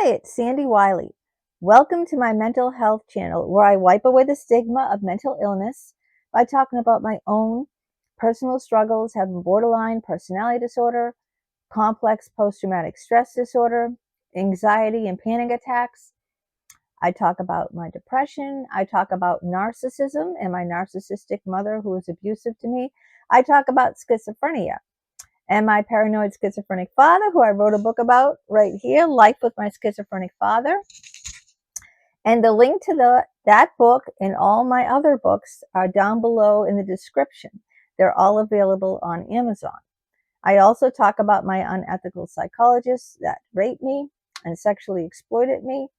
Hi, it's Sandy Wyllie. Welcome to my mental health channel where I wipe away the stigma of mental illness by talking about my own personal struggles having borderline personality disorder, complex post-traumatic stress disorder, anxiety and panic attacks. I talk about my depression. I talk about narcissism and my narcissistic mother who was abusive to me. I talk about schizophrenia and my paranoid schizophrenic father, who I wrote a book about right here, Life with My Schizophrenic Father. And the link to that book and all my other books are down below in the description. They're all available on Amazon. I also talk about my unethical psychologists that raped me and sexually exploited me.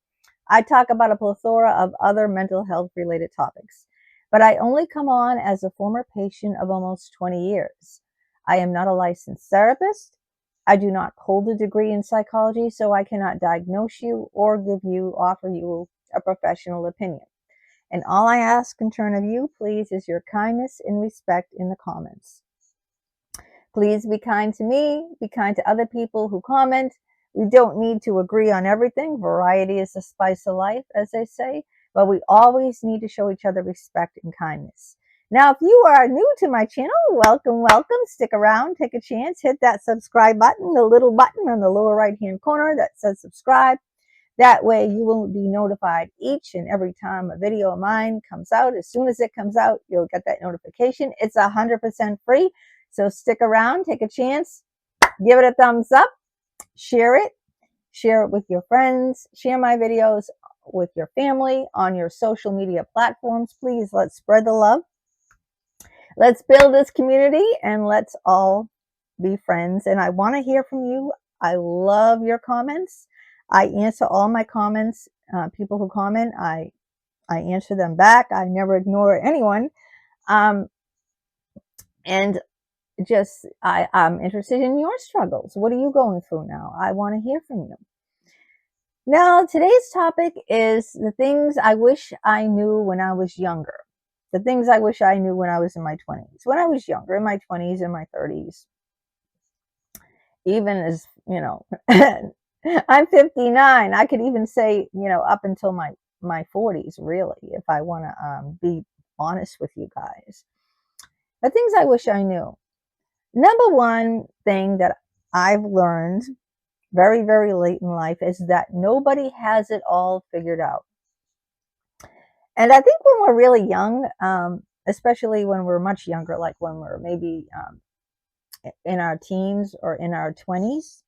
I talk about a plethora of other mental health related topics, but I only come on as a former patient of almost 20 years. I am not a licensed therapist. I do not hold a degree in psychology, so I cannot diagnose you or offer you a professional opinion. And all I ask in turn of you, please, is your kindness and respect in the comments. Please be kind to me, be kind to other people who comment. We don't need to agree on everything. Variety is the spice of life, as they say, but we always need to show each other respect and kindness. Now, if you are new to my channel, welcome, welcome. Stick around, take a chance, hit that subscribe button, the little button on the lower right-hand corner that says subscribe. That way you will be notified each and every time a video of mine comes out. As soon as it comes out, you'll get that notification. It's 100% free. So stick around, take a chance, give it a thumbs up, share it with your friends, share my videos with your family on your social media platforms. Please, let's spread the love. Let's build this community and let's all be friends. And I want to hear from you. I love your comments. I answer all my comments. People who comment, I answer them back. I never ignore anyone. And just, I'm interested in your struggles. What are you going through now? I want to hear from you. Now, today's topic is the things I wish I knew when I was younger. The things I wish I knew when I was in my 20s. When I was younger, in my 20s, in my 30s. Even as, I'm 59. I could even say, up until my 40s, really, if I want to be honest with you guys. The things I wish I knew. Number one thing that I've learned very, very late in life is that nobody has it all figured out. And I think when we're really young, especially when we're much younger, like when we're maybe in our teens or in our 20s,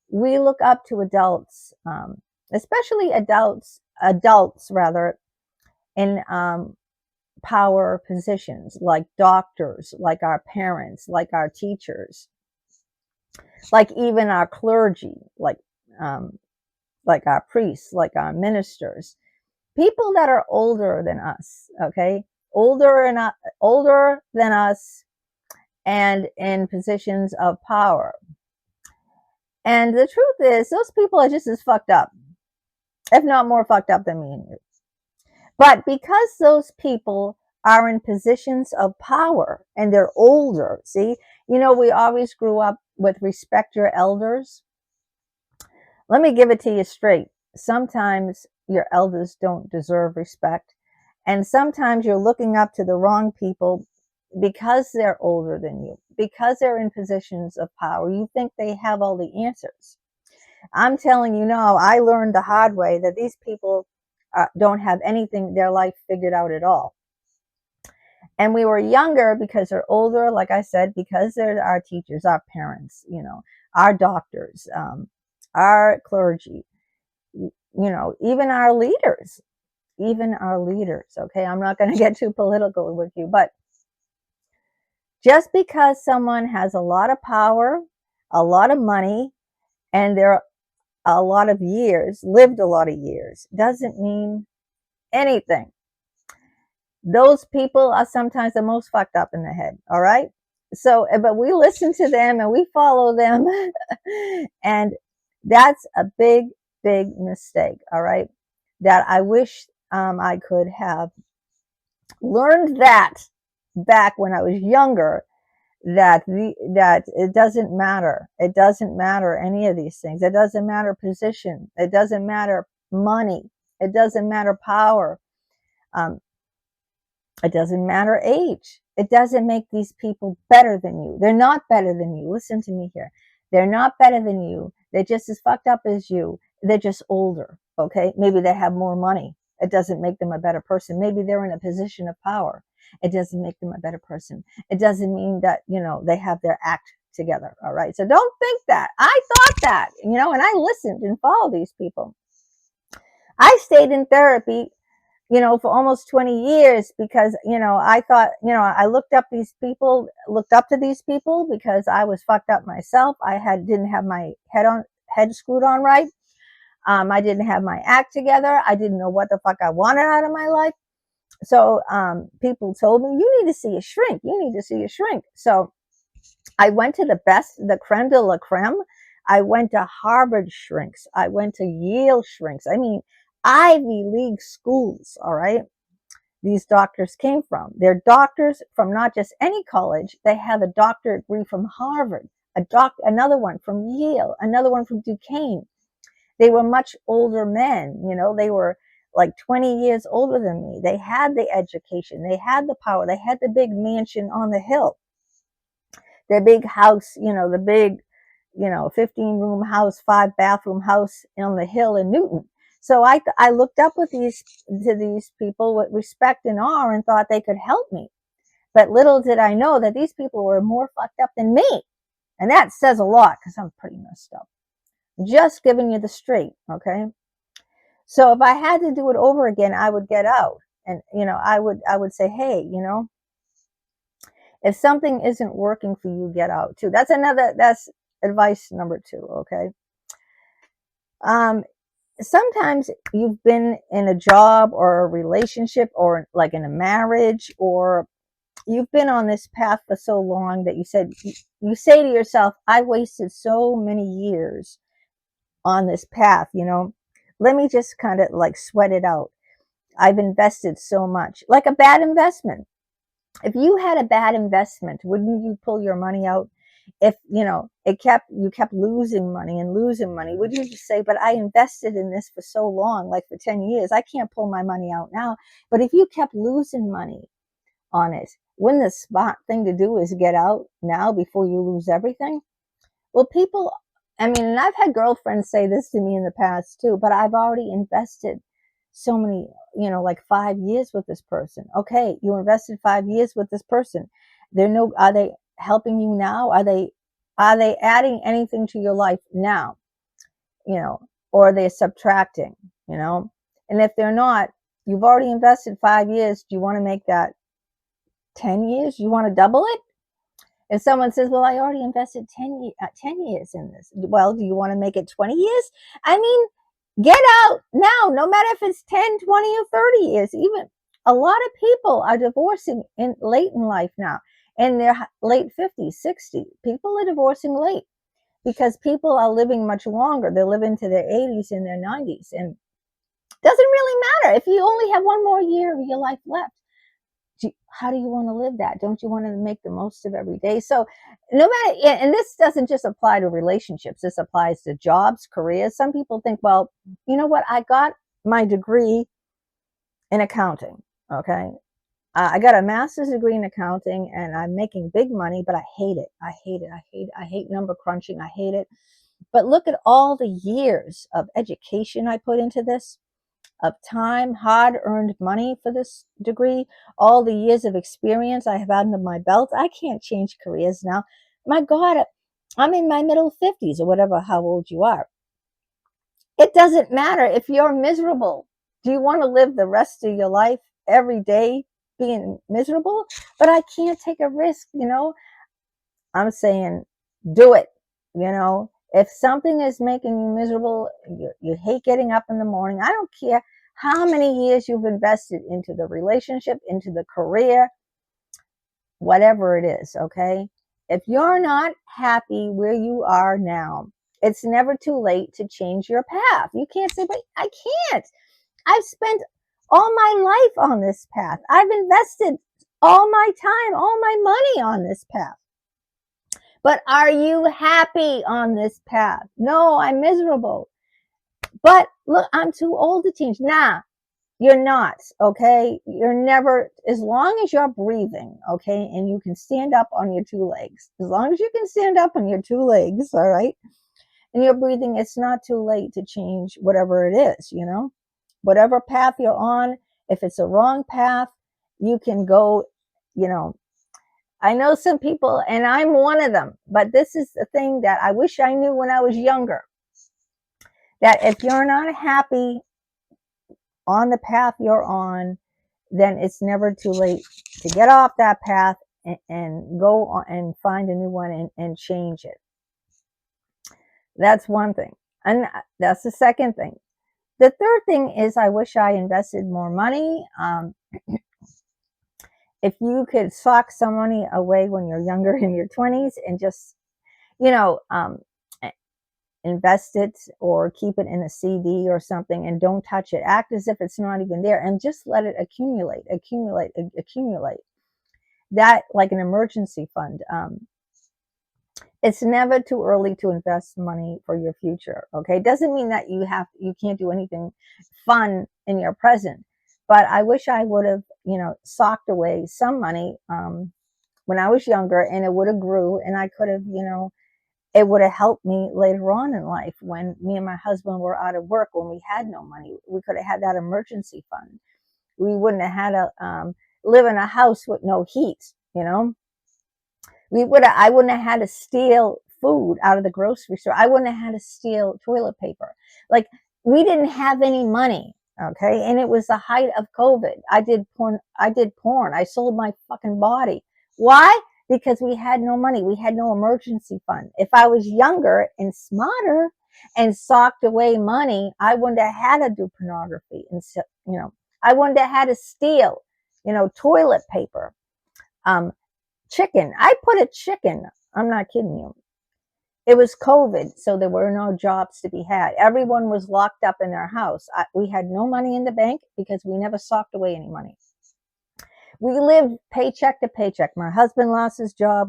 we look up to adults, especially adults rather, in power positions, like doctors, like our parents, like our teachers, like even our clergy, like our priests, like our ministers, people that are older than us, okay, older than us, and in positions of power. And the truth is, those people are just as fucked up, if not more fucked up than me and you. But because those people are in positions of power and they're older, see, we always grew up with respect your elders. Let me give it to you straight. Sometimes your elders don't deserve respect. And sometimes you're looking up to the wrong people because they're older than you, because they're in positions of power. You think they have all the answers. I'm telling you now, I learned the hard way that these people don't have anything, their life figured out at all. And we were younger because they're older, like I said, because they're our teachers, our parents, our doctors, our clergy, even our leaders, okay? I'm not going to get too political with you, but just because someone has a lot of power, a lot of money, and they're a lot of years, lived a lot of years, doesn't mean anything. Those people are sometimes the most fucked up in the head, all right? So, but we listen to them and we follow them. And that's a big, big mistake, all right? That I wish I could have learned that back when I was younger, that it doesn't matter. It doesn't matter any of these things. It doesn't matter position. It doesn't matter money. It doesn't matter power. Um, it doesn't matter age. It doesn't make these people better than you. They're not better than you. Listen to me here. They're not better than you. They're just as fucked up as you. They're just older. Okay. Maybe they have more money. It doesn't make them a better person. Maybe they're in a position of power. It doesn't make them a better person. It doesn't mean that, they have their act together. All right. So don't think that. I thought that, and I listened and followed these people. I stayed in therapy for almost 20 years because, I thought, I looked up to these people because I was fucked up myself. Didn't have my head screwed on right. I didn't have my act together. I didn't know what the fuck I wanted out of my life. So, people told me, you need to see a shrink. You need to see a shrink. So I went to the creme de la creme. I went to Harvard shrinks. I went to Yale shrinks. I mean, Ivy League schools, all right? These doctors came from. They're doctors from not just any college. They have a doctorate degree from Harvard, another one from Yale, another one from Duquesne. They were much older men. They were like 20 years older than me. They had the education. They had the power. They had the big mansion on the hill. Their big house, the big, 15-room house, 5-bathroom house on the hill in Newton. So I looked up to these people with respect and awe and thought they could help me. But little did I know that these people were more fucked up than me. And that says a lot because I'm pretty messed up. Just giving you the straight, okay? So if I had to do it over again, I would get out. And, I would say, hey, if something isn't working for you, get out too. That's advice number 2, okay? Sometimes you've been in a job or a relationship or like in a marriage, or you've been on this path for so long that you say to yourself, I wasted so many years on this path, let me just kind of like sweat it out. I've invested so much, like a bad investment. If you had a bad investment, wouldn't you pull your money out? If you kept losing money and losing money, wouldn't you say, but I invested in this for so long, like for 10 years, I can't pull my money out now. But if you kept losing money on it, wouldn't the smart thing to do is get out now before you lose everything? Well, and I've had girlfriends say this to me in the past too, but I've already invested so many, like 5 years with this person. Okay, you invested 5 years with this person. Are they helping you now? Are they adding anything to your life now? Or are they subtracting, And if they're not, you've already invested 5 years. Do you want to make that 10 years? You want to double it? If someone says, well, I already invested 10 years in this. Well, do you want to make it 20 years? I mean, get out now, no matter if it's 10, 20, or 30 years. Even a lot of people are divorcing late in life now, in their late 50s, 60s. People are divorcing late because people are living much longer. They're living to their 80s and their 90s. And it doesn't really matter if you only have one more year of your life left. How do you want to live that? Don't you want to make the most of every day? So no matter, and this doesn't just apply to relationships. This applies to jobs, careers. Some people think, well, you know what? I got my degree in accounting. Okay. I got a master's degree in accounting and I'm making big money, but I hate it. I hate it. I hate it. I hate number crunching. I hate it. But look at all the years of education I put into this, of time, hard-earned money for this degree, all the years of experience I have under my belt. I can't change careers now. My God, I'm in my middle 50s or whatever, how old you are. It doesn't matter if you're miserable. Do you want to live the rest of your life every day being miserable? But I can't take a risk, I'm saying do it, If something is making you miserable, you hate getting up in the morning, I don't care how many years you've invested into the relationship, into the career, whatever it is, okay? If you're not happy where you are now, it's never too late to change your path. You can't say, but I can't. I've spent all my life on this path. I've invested all my time, all my money on this path. But are you happy on this path? No, I'm miserable. But look, I'm too old to change. Nah, you're not, okay? You're never, as long as you're breathing, okay, and you can stand up on your two legs, as long as you can stand up on your two legs, all right, and you're breathing, it's not too late to change whatever it is, you know? Whatever path you're on, if it's a wrong path, you can go, you know. I know some people, and I'm one of them, but this is the thing that I wish I knew when I was younger, that if you're not happy on the path you're on, then it's never too late to get off that path and go on and find a new one and change it. That's one thing. And that's the second thing. The third thing is I wish I invested more money. If you could sock some money away when you're younger in your 20s and just, you know, invest it or keep it in a CD or something and don't touch it. Act as if it's not even there and just let it accumulate. That, like an emergency fund. It's never too early to invest money for your future. Okay, it doesn't mean that you can't do anything fun in your present, but I wish I would have, you know, socked away some money when I was younger, and it would have grew, and I could have, you know, it would have helped me later on in life when me and my husband were out of work, when we had no money. We could have had that emergency fund. We wouldn't have had to live in a house with no heat, you know. I wouldn't have had to steal food out of the grocery store. I wouldn't have had to steal toilet paper. Like, we didn't have any money, okay? And it was the height of COVID. I did porn. I sold my fucking body. Why? Because we had no money. We had no emergency fund. If I was younger and smarter and socked away money, I wouldn't have had to do pornography and, you know, I wouldn't have had to steal, you know, toilet paper. Chicken. I put a chicken. I'm not kidding you. It was COVID, so there were no jobs to be had. Everyone was locked up in their house. We had no money in the bank because we never socked away any money. We lived paycheck to paycheck. My husband lost his job.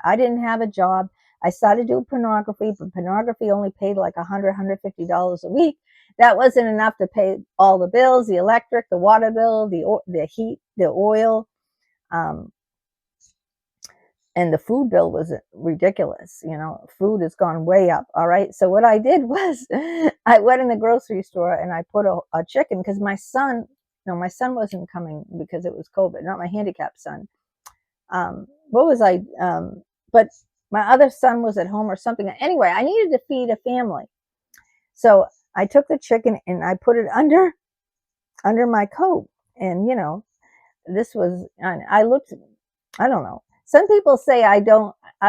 I didn't have a job. I started doing pornography, but pornography only paid like $150 a week. That wasn't enough to pay all the bills, the electric, the water bill, the heat, the oil. And the food bill was ridiculous. You know, food has gone way up. All right. So what I did was I went in the grocery store and I put a chicken, because my son wasn't coming because it was COVID, not my handicapped son. What was I? But my other son was at home or something. Anyway, I needed to feed a family. So I took the chicken and I put it under my coat. And, you know, I looked, I don't know. Some people say I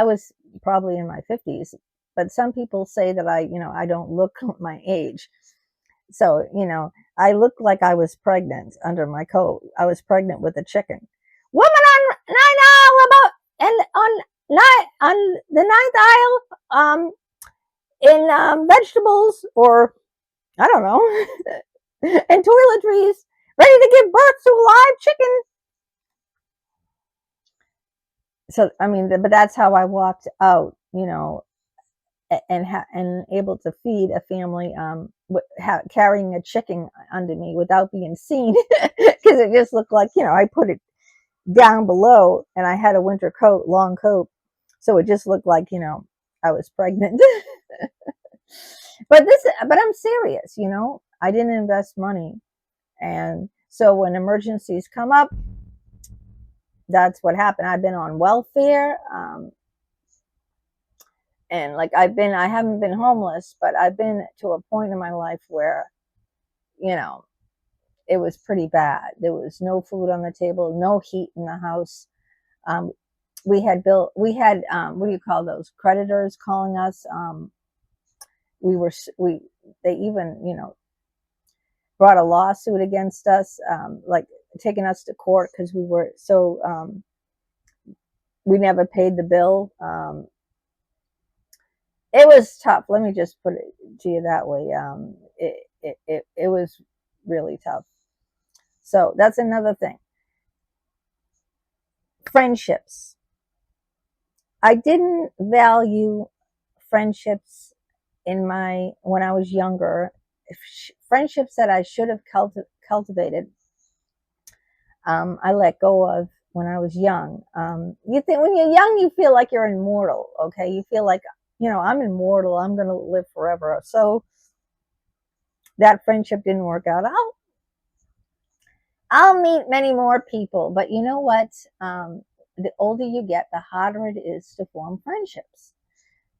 was probably in my 50s, but some people say that I don't look my age. So, you know, I looked like I was pregnant under my coat. I was pregnant with a chicken. Woman on ninth aisle and on the ninth aisle, in vegetables, or I don't know, and toiletries, ready to give birth to a live chicken. So, I mean, but that's how I walked out, you know, and able to feed a family, carrying a chicken under me without being seen, because it just looked like, you know, I put it down below and I had a winter coat, long coat, so it just looked like, you know, I was pregnant. But I'm serious, you know. I didn't invest money, and so when emergencies come up, that's what happened. I've been on welfare. And like I haven't been homeless, but I've been to a point in my life where, you know, it was pretty bad. There was no food on the table, no heat in the house. Um, we had what do you call those, creditors calling us. We were we They even, you know, brought a lawsuit against us, like taking us to court because we were so we never paid the bill. It was tough. Let me just put it to you that way. It was really tough. So that's another thing. Friendships. I didn't value friendships when I was younger. Friendships that I should have cultivated, I let go of when I was young. You think when you're young, you feel like you're immortal. Okay, you feel like, I'm immortal. I'm going to live forever. So that friendship didn't work out. I'll meet many more people, but you know what? The older you get, the harder it is to form friendships.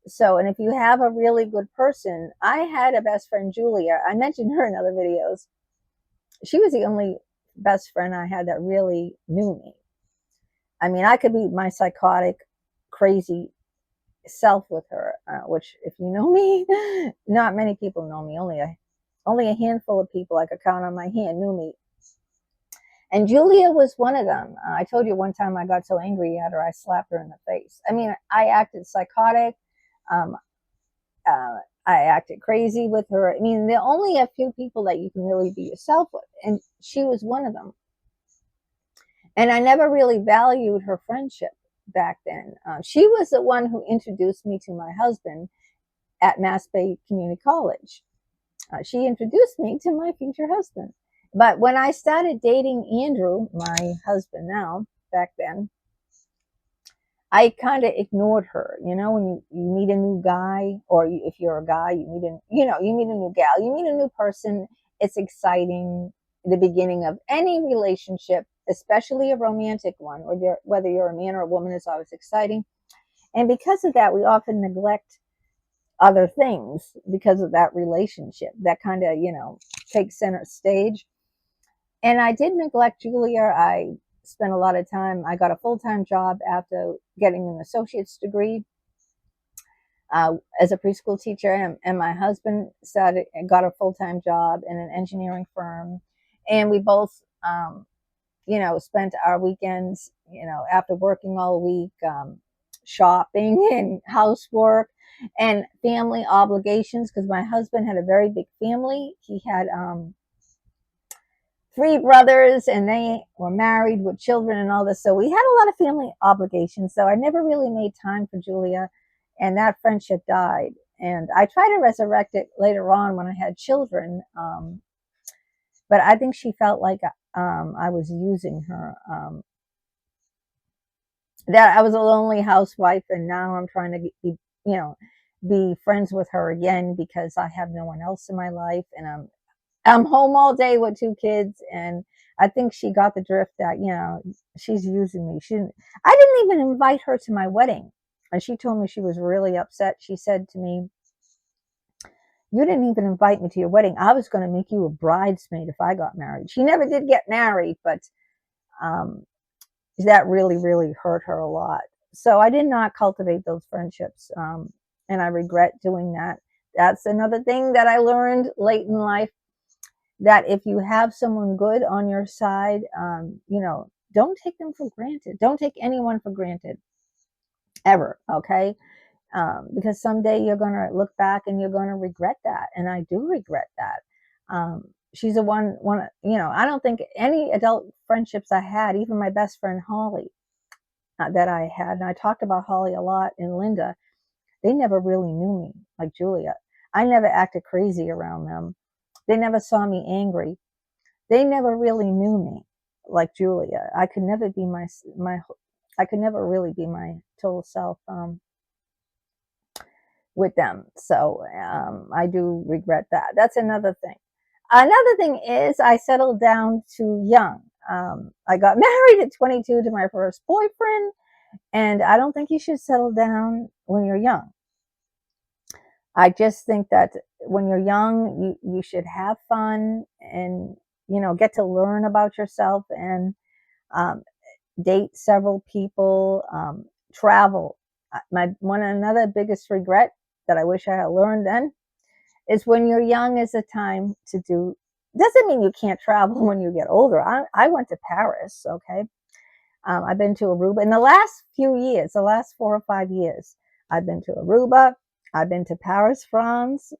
So, and if you have a really good person, I had a best friend, Julia. I mentioned her in other videos. She was the only best friend I had that really knew me. I mean, I could be my psychotic, crazy self with her, which, if you know me, not many people know me. Only a handful of people I could count on my hand knew me. And Julia was one of them. I told you one time I got so angry at her, I slapped her in the face. I mean, I acted psychotic. Um, I acted crazy with her. I mean, there are only a few people that you can really be yourself with, and she was one of them. And I never really valued her friendship back then. She was the one who introduced me to my husband at Mass Bay Community College. She introduced me to my future husband. But when I started dating Andrew, my husband now, back then, I kind of ignored her. When you meet a new guy, or if you're a guy, you meet a new gal, you meet a new person. It's exciting. The beginning of any relationship, especially a romantic one, or whether you're a man or a woman, is always exciting. And because of that, we often neglect other things because of that relationship. That kind of, takes center stage. And I did neglect Julia. I spent a lot of time. I got a full-time job after getting an associate's degree as a preschool teacher, and my husband got a full-time job in an engineering firm, and we both, spent our weekends, after working all week, shopping and housework and family obligations, because my husband had a very big family. He had 3 brothers, and they were married with children and all this. So we had a lot of family obligations. So I never really made time for Julia, and that friendship died. And I tried to resurrect it later on when I had children. But I think she felt like I was using her. That I was a lonely housewife, and now I'm trying to be friends with her again because I have no one else in my life, and I'm home all day with 2 kids, and I think she got the drift that, she's using me. I didn't even invite her to my wedding, and she told me she was really upset. She said to me, "You didn't even invite me to your wedding. I was going to make you a bridesmaid if I got married." She never did get married, but that really, really hurt her a lot. So I did not cultivate those friendships, and I regret doing that. That's another thing that I learned late in life, that if you have someone good on your side, don't take them for granted. Don't take anyone for granted, ever, okay? Because someday you're going to look back and you're going to regret that. And I do regret that. She's the one, I don't think any adult friendships I had, even my best friend Holly, that I had, and I talked about Holly a lot and Linda, they never really knew me like Julia. I never acted crazy around them. They never saw me angry. They never really knew me like Julia. I could never be I could never really be my total self with them. So I do regret that. That's another thing. Another thing is I settled down too young. I got married at 22 to my first boyfriend, and I don't think you should settle down when you're young. I just think that when you're young, you should have fun and, get to learn about yourself, and date several people, travel. Another biggest regret that I wish I had learned then is when you're young is a time to do. Doesn't mean you can't travel when you get older. I went to Paris, okay? I've been to Aruba in the last few years, the last 4 or 5 years. I've been to Aruba. I've been to Paris, France.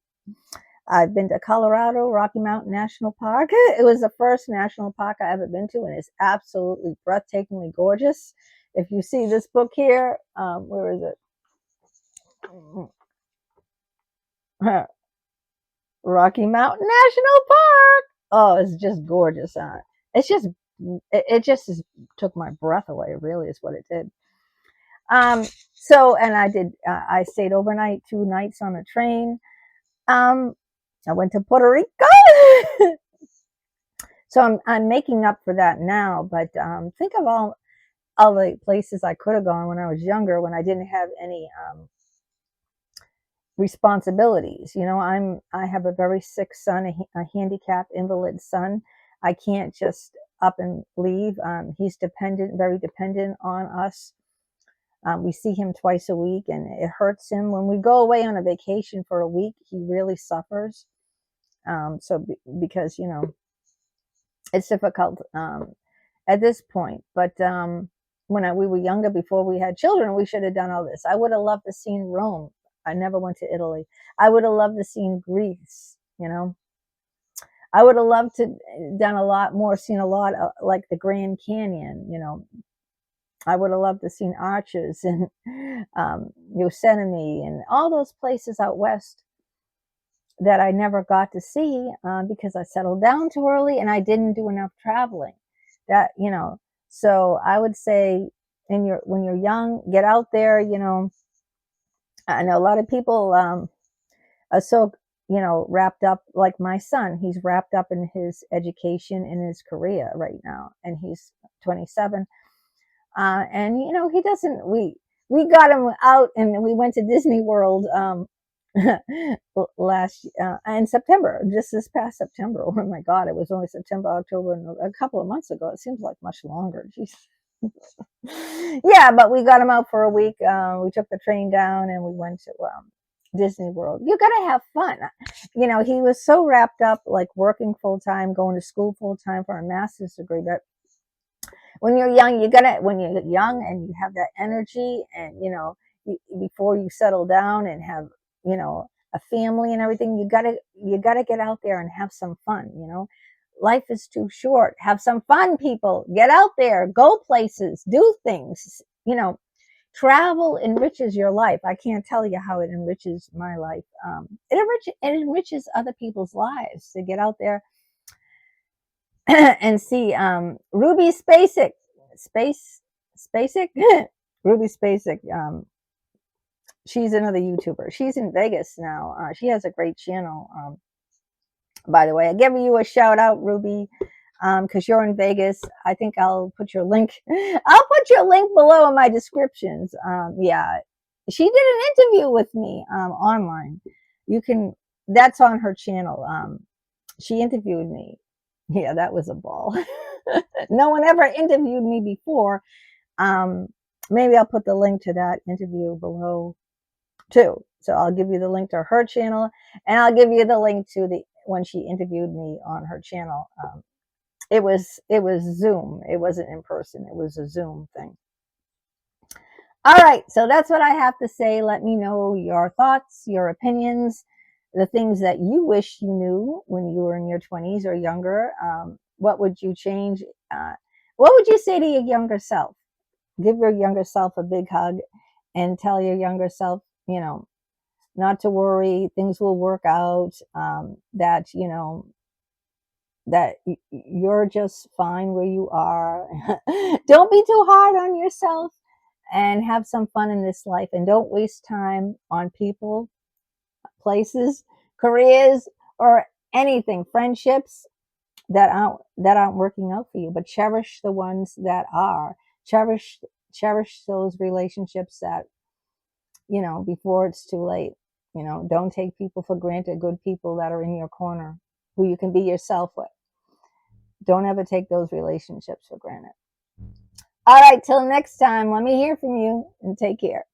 I've been to Colorado, Rocky Mountain National Park. It was the first national park I ever been to, and it's absolutely breathtakingly gorgeous. If you see this book here, where is it? Rocky Mountain National Park. Oh, it's just gorgeous. It's just it just took my breath away. Really, is what it did. So, and I did. I stayed overnight, 2 nights on a train. I went to Puerto Rico. So I'm making up for that now. But think of all the places I could have gone when I was younger, when I didn't have any responsibilities. I have a very sick son, a handicapped invalid son. I can't just up and leave. He's very dependent on us. We see him twice a week, and it hurts him. When we go away on a vacation for a week, he really suffers. Because it's difficult at this point. But when we were younger, before we had children, we should have done all this. I would have loved to seen Rome. I never went to Italy. I would have loved to seen Greece. I would have loved to done a lot more, seen a lot of, like the Grand Canyon. I would have loved to seen Arches and Yosemite and all those places out west that I never got to see because I settled down too early and I didn't do enough traveling. So I would say when you're young, get out there. I know a lot of people are so wrapped up, like my son. He's wrapped up in his education and his career right now, and he's 27. And he doesn't. We got him out, and we went to Disney World last in September, just this past September. Oh my God, it was only September, October, and a couple of months ago. It seems like much longer. Jeez. Yeah, but we got him out for a week. We took the train down and we went to Disney World. You got to have fun. He was so wrapped up, like working full time, going to school full time for a master's degree. But when you're young, when you're young and you have that energy, and before you settle down and have a family and everything, you gotta get out there and have some fun. Life is too short. Have some fun, people. Get out there, go places, do things. Travel enriches your life. I can't tell you how it enriches my life. It enriches other people's lives to get out there and see Ruby Spacek. Ruby Spacek. She's another YouTuber. She's in Vegas now. She has a great channel. By the way, I give you a shout out, Ruby, because you're in Vegas. I think I'll put your link. I'll put your link below in my descriptions. Yeah, she did an interview with me online. That's on her channel. She interviewed me. Yeah, that was a ball. No one ever interviewed me before. Maybe I'll put the link to that interview below too. So I'll give you the link to her channel, and I'll give you the link to when she interviewed me on her channel. It was Zoom. It wasn't in person. It was a Zoom thing. All right, so that's what I have to say. Let me know your thoughts, your opinions, the things that you wish you knew when you were in your 20s or younger. What would you change? What would you say to your younger self? Give your younger self a big hug and tell your younger self, not to worry, things will work out, that you're just fine where you are. Don't be too hard on yourself, and have some fun in this life, and don't waste time on people, places, careers, or anything, friendships that aren't working out for you. But cherish the ones that are. Cherish those relationships that before it's too late. Don't take people for granted. Good people that are in your corner, who you can be yourself with. Don't ever take those relationships for granted. All right, till next time, let me hear from you, and take care.